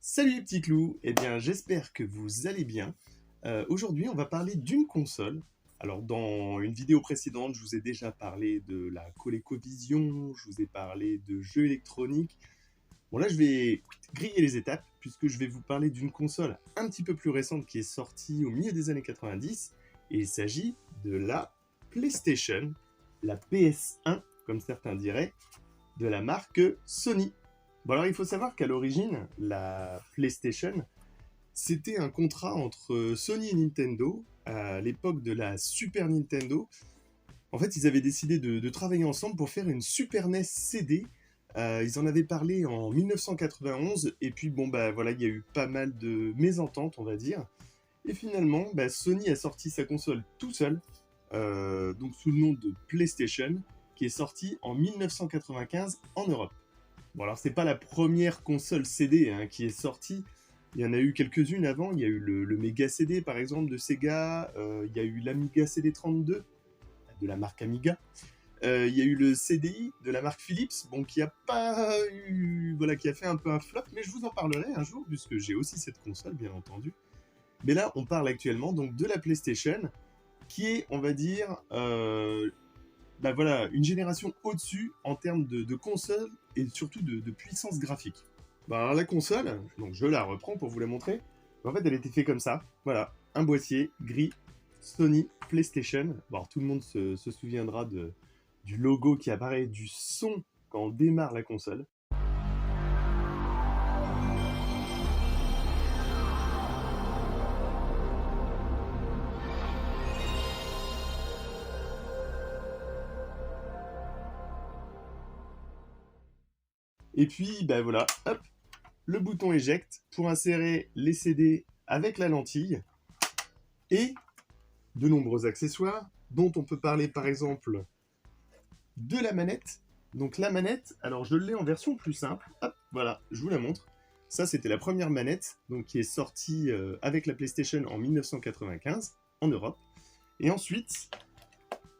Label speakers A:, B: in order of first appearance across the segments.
A: Salut les petits clous, eh bien j'espère que vous allez bien. Aujourd'hui on va parler d'une console. Alors dans une vidéo précédente je vous ai déjà parlé de la ColecoVision, je vous ai parlé de jeux électroniques. Bon là je vais griller les étapes puisque je vais vous parler d'une console un petit peu plus récente qui est sortie au milieu des années 90 et il s'agit de la PlayStation, la PS1 comme certains diraient, de la marque Sony. Bon alors il faut savoir qu'à l'origine, la PlayStation, c'était un contrat entre Sony et Nintendo à l'époque de la Super Nintendo. En fait, ils avaient décidé de travailler ensemble pour faire une Super NES CD. Ils en avaient parlé en 1991 et puis bon bah voilà, il y a eu pas mal de mésententes, on va dire. Et finalement, bah, Sony a sorti sa console tout seul, donc sous le nom de PlayStation, qui est sortie en 1995 en Europe. Bon, alors, c'est pas la première console CD hein, qui est sortie. Il y en a eu quelques-unes avant. Il y a eu le Mega CD, par exemple, de Sega. Il y a eu l'Amiga CD32, de la marque Amiga. Il y a eu le CDI de la marque Philips, bon, qui a pas eu, voilà, qui a fait un peu un flop, mais je vous en parlerai un jour, puisque j'ai aussi cette console, bien entendu. Mais là, on parle actuellement donc de la PlayStation, qui est, on va dire, bah voilà, une génération au-dessus en termes de console et surtout de puissance graphique. Bah alors la console, donc je la reprends pour vous la montrer. En fait, elle était faite comme ça. Voilà, un boîtier gris, Sony PlayStation. Bon, alors, tout le monde se souviendra du logo qui apparaît, du son quand on démarre la console. Et puis, bah voilà, hop, le bouton éjecte pour insérer les CD avec la lentille et de nombreux accessoires dont on peut parler par exemple de la manette. Donc la manette, alors je l'ai en version plus simple. Hop, voilà, je vous la montre. Ça, c'était la première manette donc, qui est sortie avec la PlayStation en 1995 en Europe. Et ensuite,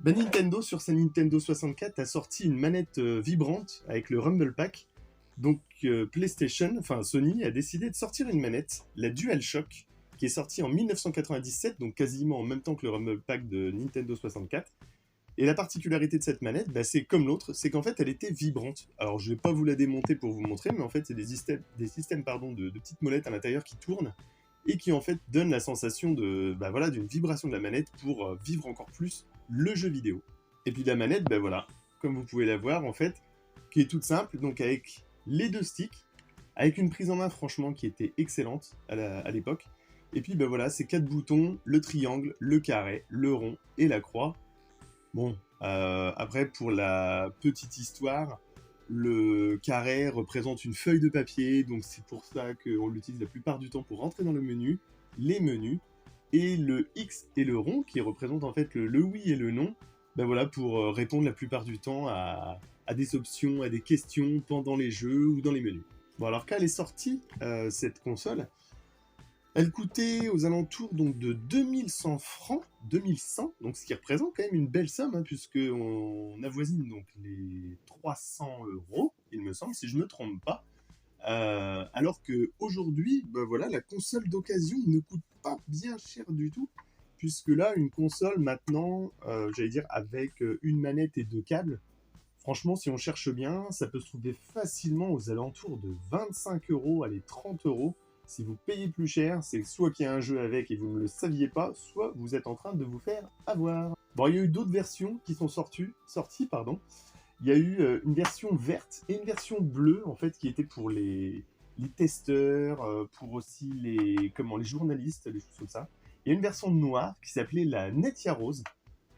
A: bah, Nintendo, sur sa Nintendo 64, a sorti une manette vibrante avec le Rumble Pack. Donc PlayStation, enfin Sony, a décidé de sortir une manette, la DualShock, qui est sortie en 1997, donc quasiment en même temps que le Rumble Pack de Nintendo 64. Et la particularité de cette manette, bah, c'est comme l'autre, c'est qu'en fait elle était vibrante. Alors je vais pas vous la démonter pour vous montrer, mais en fait c'est des systèmes de petites molettes à l'intérieur qui tournent et qui en fait donnent la sensation bah, voilà, d'une vibration de la manette pour vivre encore plus le jeu vidéo. Et puis la manette, bah, voilà, comme vous pouvez la voir en fait, qui est toute simple, donc avec les deux sticks, avec une prise en main franchement qui était excellente à l'époque. Et puis bah, voilà, ces quatre boutons, le triangle, le carré, le rond et la croix. Bon, après, pour la petite histoire, le carré représente une feuille de papier, donc c'est pour ça qu'on l'utilise la plupart du temps pour rentrer dans le menu, les menus, et le X et le rond, qui représentent en fait le oui et le non, ben voilà, pour répondre la plupart du temps à des options, à des questions pendant les jeux ou dans les menus. Bon, alors quand elle est sortie, cette console, elle coûtait aux alentours donc de 2100 francs, 2100, donc ce qui représente quand même une belle somme, hein, puisqu'on avoisine donc les 300 euros, il me semble, si je ne me trompe pas. Alors qu'aujourd'hui, bah voilà, la console d'occasion ne coûte pas bien cher du tout, puisque là, une console maintenant, j'allais dire avec une manette et deux câbles, franchement, si on cherche bien, ça peut se trouver facilement aux alentours de 25 euros, allez 30 euros. Si vous payez plus cher, c'est soit qu'il y a un jeu avec et vous ne le saviez pas, soit vous êtes en train de vous faire avoir. Bon, il y a eu d'autres versions qui sont sorties, pardon. Il y a eu une version verte et une version bleue, en fait, qui était pour les testeurs, pour aussi les journalistes, les choses comme ça. Il y a une version noire qui s'appelait la Netia Rose.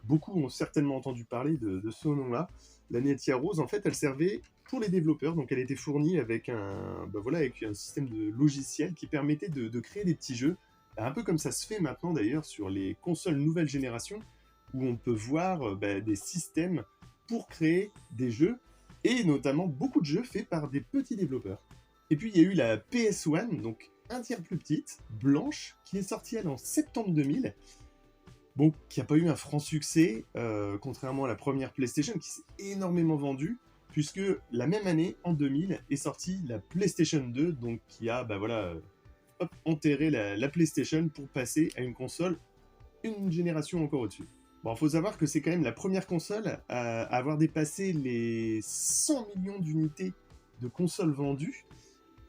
A: Beaucoup ont certainement entendu parler de ce nom-là. La Netia Rose, en fait, elle servait pour les développeurs, donc elle était fournie avec bah voilà, avec un système de logiciel qui permettait de créer des petits jeux, un peu comme ça se fait maintenant d'ailleurs sur les consoles nouvelle génération, où on peut voir bah, des systèmes pour créer des jeux, et notamment beaucoup de jeux faits par des petits développeurs. Et puis il y a eu la PS1, donc un tiers plus petite, blanche, qui est sortie elle en septembre 2000, bon, qui n'a pas eu un franc succès, contrairement à la première PlayStation, qui s'est énormément vendue. puisque la même année, en 2000, est sortie la PlayStation 2, donc qui a enterré la PlayStation pour passer à une console une génération encore au-dessus. Bon, faut savoir que c'est quand même la première console à avoir dépassé les 100 millions d'unités de consoles vendues.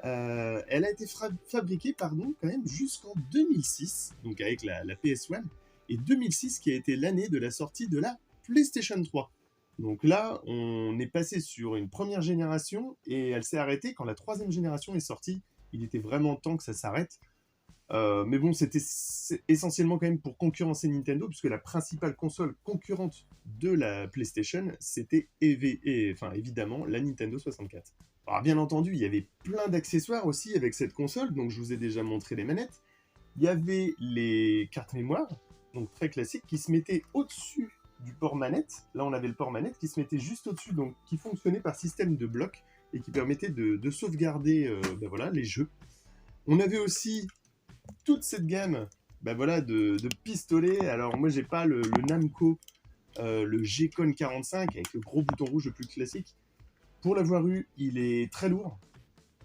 A: Elle a été fabriquée quand même jusqu'en 2006, donc avec la PS1, et 2006 qui a été l'année de la sortie de la PlayStation 3. Donc là, on est passé sur une première génération et elle s'est arrêtée quand la troisième génération est sortie. Il était vraiment temps que ça s'arrête. Mais bon, c'était essentiellement quand même pour concurrencer Nintendo, puisque la principale console concurrente de la PlayStation, c'était évidemment la Nintendo 64. Alors bien entendu, il y avait plein d'accessoires aussi avec cette console, donc je vous ai déjà montré les manettes. Il y avait les cartes mémoire, donc très classiques, qui se mettaient au-dessus du port manette. Là, on avait le port manette qui se mettait juste au-dessus, donc qui fonctionnait par système de blocs et qui permettait de sauvegarder les jeux. On avait aussi toute cette gamme de pistolets. Alors moi j'ai pas le Namco, le G-Con 45 avec le gros bouton rouge le plus classique. Pour l'avoir eu, il est très lourd.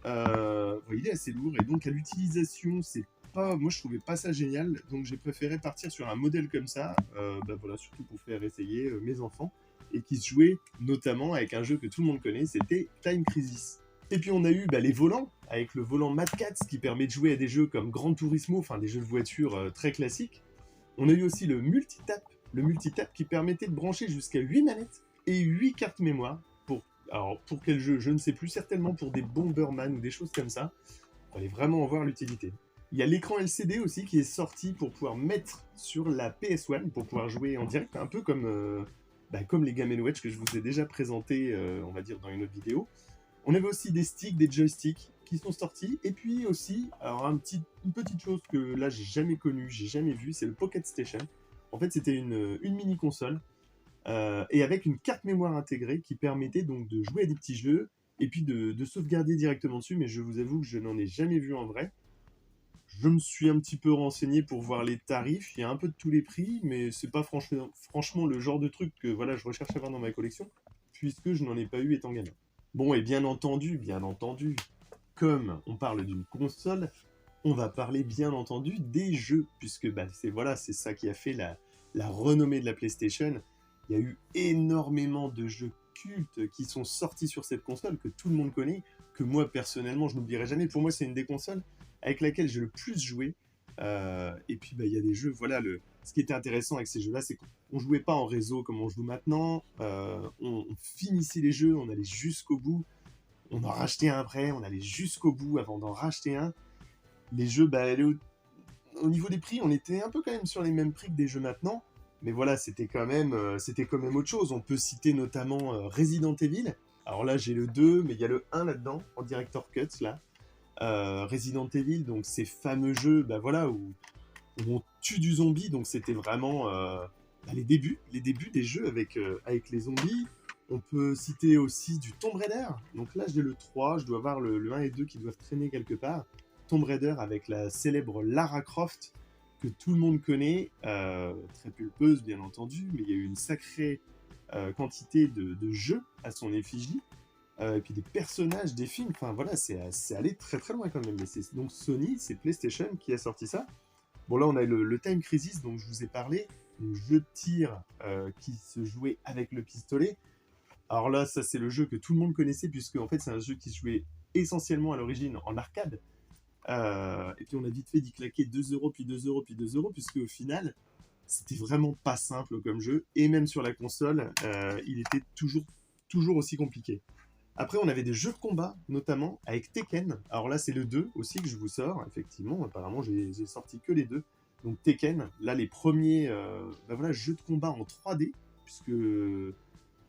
A: Il est assez lourd et donc à l'utilisation, moi je trouvais pas ça génial. Donc j'ai préféré partir sur un modèle comme ça, surtout pour faire essayer mes enfants et qui se jouait notamment avec un jeu que tout le monde connaît, c'était Time Crisis. Et puis on a eu les volants, avec le volant Mad Catz qui permet de jouer à des jeux comme Gran Turismo, enfin des jeux de voiture très classiques. On a eu aussi le multitap qui permettait de brancher jusqu'à 8 manettes et 8 cartes mémoire. Pour quel jeu, je ne sais plus, certainement pour des Bomberman ou des choses comme ça. Il fallait vraiment en voir l'utilité. Il y a l'écran LCD aussi qui est sorti pour pouvoir mettre sur la PS1, pour pouvoir jouer en direct, un peu comme les Game & Watch que je vous ai déjà présenté, on va dire, dans une autre vidéo. On avait aussi des sticks, des joysticks qui sont sortis. Et puis aussi, alors une petite chose que là j'ai jamais connue, j'ai jamais vue, c'est le Pocket Station. En fait, c'était une mini console et avec une carte mémoire intégrée qui permettait donc de jouer à des petits jeux et puis de sauvegarder directement dessus. Mais je vous avoue que je n'en ai jamais vu en vrai. Je me suis un petit peu renseigné pour voir les tarifs. Il y a un peu de tous les prix, mais c'est pas franchement le genre de truc que je recherche à avoir dans ma collection, puisque je n'en ai pas eu étant gamin. Bon, et bien entendu, comme on parle d'une console, on va parler bien entendu des jeux, puisque c'est ça qui a fait la renommée de la PlayStation. Il y a eu énormément de jeux cultes qui sont sortis sur cette console, que tout le monde connaît, que moi personnellement je n'oublierai jamais. Pour moi, c'est une des consoles avec laquelle j'ai le plus joué. Et puis il y a des jeux, ce qui était intéressant avec ces jeux-là, c'est qu'on jouait pas en réseau comme on joue maintenant. On finissait les jeux, on allait jusqu'au bout. On en rachetait un après, on allait jusqu'au bout avant d'en racheter un. Les jeux, au niveau des prix, on était un peu quand même sur les mêmes prix que des jeux maintenant. Mais voilà, c'était quand même autre chose. On peut citer notamment Resident Evil. Alors là, j'ai le 2, mais il y a le 1 là-dedans, en Director Cut, là. Resident Evil, donc ces fameux jeux où on tue du zombie, donc c'était vraiment les débuts des jeux avec les zombies. On peut citer aussi du Tomb Raider, donc là j'ai le 3, je dois avoir le 1 et 2 qui doivent traîner quelque part. Tomb Raider avec la célèbre Lara Croft, que tout le monde connaît, très pulpeuse bien entendu, mais il y a eu une sacrée quantité de jeux à son effigie. Et puis des personnages, des films, c'est allé très très loin quand même. Mais c'est donc Sony, c'est PlayStation qui a sorti ça. Bon là on a le Time Crisis dont je vous ai parlé, le jeu de tir qui se jouait avec le pistolet. Alors là ça c'est le jeu que tout le monde connaissait puisque en fait c'est un jeu qui se jouait essentiellement à l'origine en arcade. Et puis on a vite fait d'y claquer 2€, puis 2€, puis 2€, puisque au final c'était vraiment pas simple comme jeu. Et même sur la console, il était toujours aussi compliqué. Après, on avait des jeux de combat, notamment avec Tekken. Alors là, c'est le 2 aussi que je vous sors, effectivement. Apparemment, j'ai sorti que les deux. Donc Tekken, là, les premiers jeux de combat en 3D, puisque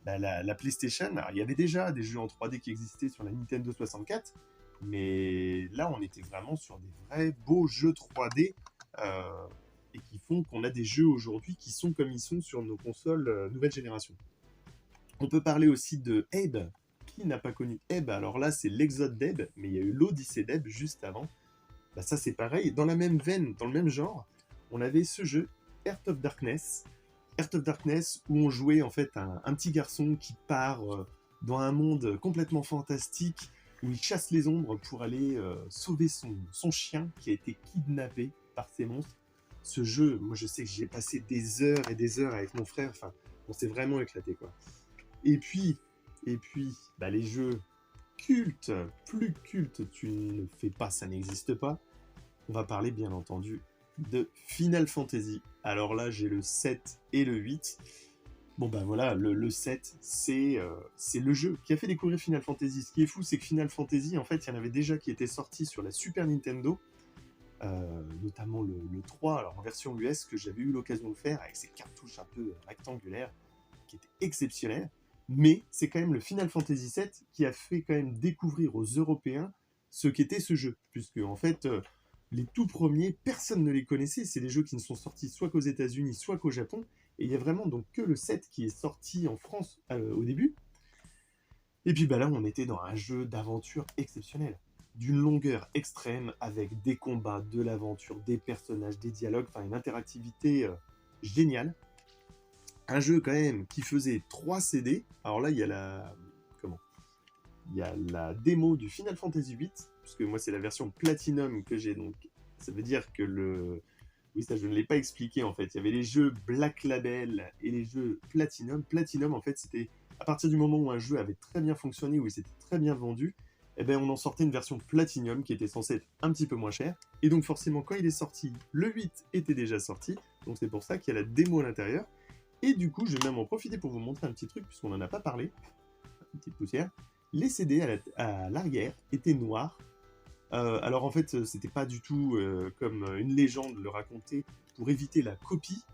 A: la PlayStation, alors, il y avait déjà des jeux en 3D qui existaient sur la Nintendo 64, mais là, on était vraiment sur des vrais beaux jeux 3D et qui font qu'on a des jeux aujourd'hui qui sont comme ils sont sur nos consoles nouvelle génération. On peut parler aussi de Abe. Qui n'a pas connu Abe? Alors là, c'est l'Exode d'Abe, mais il y a eu l'Odyssée d'Abe juste avant. Ça, c'est pareil. Dans la même veine, dans le même genre, on avait ce jeu, Heart of Darkness. Heart of Darkness, où on jouait en fait un petit garçon qui part dans un monde complètement fantastique où il chasse les ombres pour aller sauver son chien qui a été kidnappé par ces monstres. Ce jeu, moi je sais que j'ai passé des heures et des heures avec mon frère, enfin, on s'est vraiment éclaté quoi. Et puis, bah, les jeux cultes, plus cultes, tu ne fais pas, ça n'existe pas. On va parler bien entendu de Final Fantasy. Alors là, j'ai le 7 et le 8. Bon bah voilà, le 7, c'est le jeu qui a fait découvrir Final Fantasy. Ce qui est fou, c'est que Final Fantasy, en fait, il y en avait déjà qui étaient sortis sur la Super Nintendo, notamment le 3, alors en version US, que j'avais eu l'occasion de faire, avec ses cartouches un peu rectangulaires, qui étaient exceptionnelles. Mais c'est quand même le Final Fantasy 7 qui a fait quand même découvrir aux Européens ce qu'était ce jeu. Puisque, en fait, les tout premiers, personne ne les connaissait. C'est des jeux qui ne sont sortis soit qu'aux États-Unis, soit qu'au Japon. Et il y a vraiment donc que le 7 qui est sorti en France au début. Et puis bah là, on était dans un jeu d'aventure exceptionnel. D'une longueur extrême, avec des combats, de l'aventure, des personnages, des dialogues, enfin une interactivité géniale. Un jeu quand même qui faisait 3 CD. Alors là, il y a la... Comment Il y a la démo du Final Fantasy VIII, puisque moi c'est la version Platinum que j'ai, donc ça veut dire que le... Oui, ça je ne l'ai pas expliqué en fait. Il y avait les jeux Black Label et les jeux Platinum. Platinum en fait c'était à partir du moment où un jeu avait très bien fonctionné, où il s'était très bien vendu, eh ben, on en sortait une version Platinum qui était censée être un petit peu moins chère. Et donc forcément quand il est sorti, le 8 était déjà sorti. Donc c'est pour ça qu'il y a la démo à l'intérieur. Et du coup je vais même en profiter pour vous montrer un petit truc puisqu'on n'en a pas parlé. Une petite poussière. Les CD à l'arrière étaient noirs. Alors en fait, c'était pas du tout comme une légende le racontait pour éviter la copie.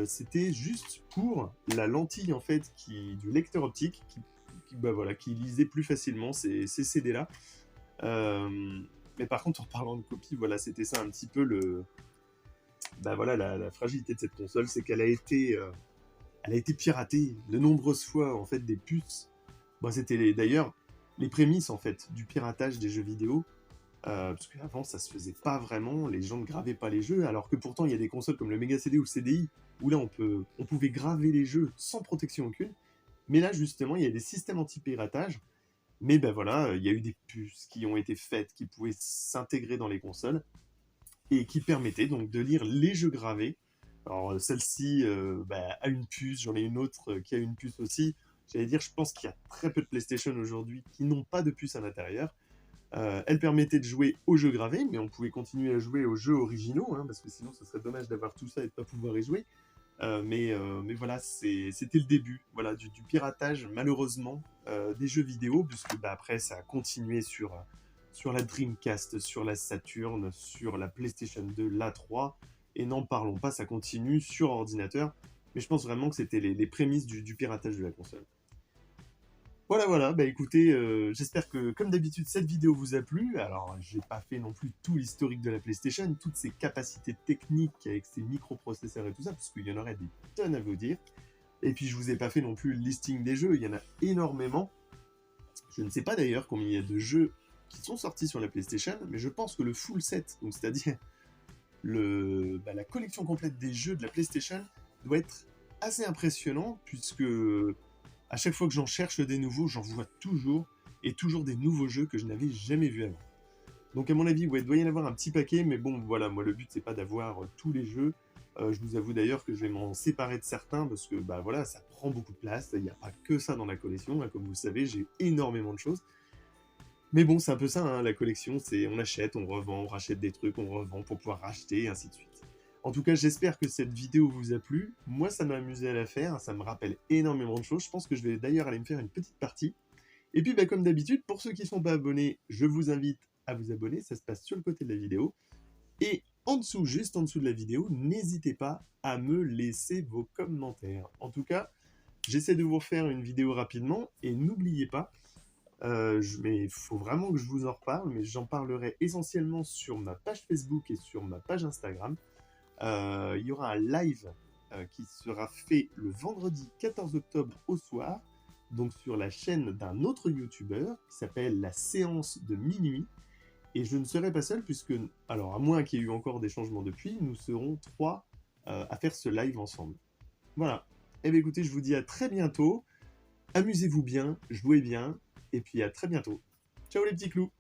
A: C'était juste pour la lentille en fait du lecteur optique bah, voilà, qui lisait plus facilement ces CD-là. Mais par contre, en parlant de copie, voilà, c'était ça un petit peu bah, voilà, la fragilité de cette console, c'est qu'elle elle a été piratée de nombreuses fois en fait des puces. Bon, c'était d'ailleurs les prémices en fait du piratage des jeux vidéo. Parce qu'avant ça se faisait pas vraiment, les gens ne gravaient pas les jeux, alors que pourtant il y a des consoles comme le Mega CD ou le CDI, où là on pouvait graver les jeux sans protection aucune, mais là justement il y a des systèmes anti-piratage, mais ben voilà, il y a eu des puces qui ont été faites, qui pouvaient s'intégrer dans les consoles, et qui permettaient donc de lire les jeux gravés. Alors celle-ci bah, a une puce, j'en ai une autre qui a une puce aussi, j'allais dire je pense qu'il y a très peu de PlayStation aujourd'hui qui n'ont pas de puce à l'intérieur. Elle permettait de jouer aux jeux gravés, mais on pouvait continuer à jouer aux jeux originaux, hein, parce que sinon ce serait dommage d'avoir tout ça et de ne pas pouvoir y jouer. Mais voilà, c'était le début voilà, du piratage, malheureusement, des jeux vidéo, puisque bah, après ça a continué sur la Dreamcast, sur la Saturn, sur la PlayStation 2, la 3, et n'en parlons pas, ça continue sur ordinateur. Mais je pense vraiment que c'était les prémices du piratage de la console. Voilà, voilà, bah écoutez, j'espère que comme d'habitude cette vidéo vous a plu. Alors j'ai pas fait non plus tout l'historique de la PlayStation, toutes ses capacités techniques avec ses microprocesseurs et tout ça, parce qu'il y en aurait des tonnes à vous dire. Et puis je vous ai pas fait non plus le listing des jeux, il y en a énormément. Je ne sais pas d'ailleurs combien il y a de jeux qui sont sortis sur la PlayStation, mais je pense que le full set, donc c'est-à-dire la collection complète des jeux de la PlayStation, doit être assez impressionnant, puisque à chaque fois que j'en cherche des nouveaux, j'en vois toujours, et toujours des nouveaux jeux que je n'avais jamais vus avant. Donc à mon avis, ouais, il doit y en avoir un petit paquet, mais bon, voilà, moi le but c'est pas d'avoir tous les jeux. Je vous avoue d'ailleurs que je vais m'en séparer de certains, parce que bah voilà, ça prend beaucoup de place, il n'y a pas que ça dans la collection, hein, comme vous le savez, j'ai énormément de choses. Mais bon, c'est un peu ça, hein, la collection, c'est on achète, on revend, on rachète des trucs, on revend pour pouvoir racheter, et ainsi de suite. En tout cas, j'espère que cette vidéo vous a plu. Moi, ça m'a amusé à la faire, ça me rappelle énormément de choses. Je pense que je vais d'ailleurs aller me faire une petite partie. Et puis, bah, comme d'habitude, pour ceux qui ne sont pas abonnés, je vous invite à vous abonner. Ça se passe sur le côté de la vidéo. Et en dessous, juste en dessous de la vidéo, n'hésitez pas à me laisser vos commentaires. En tout cas, j'essaie de vous refaire une vidéo rapidement. Et n'oubliez pas, mais il faut vraiment que je vous en reparle, mais j'en parlerai essentiellement sur ma page Facebook et sur ma page Instagram. Il y aura un live qui sera fait le vendredi 14 octobre au soir, donc sur la chaîne d'un autre youtubeur qui s'appelle La Séance de Minuit. Et je ne serai pas seul puisque, alors à moins qu'il y ait eu encore des changements depuis, nous serons 3 à faire ce live ensemble. Voilà. Eh bien écoutez, je vous dis à très bientôt. Amusez-vous bien, jouez bien, et puis à très bientôt. Ciao les petits clous!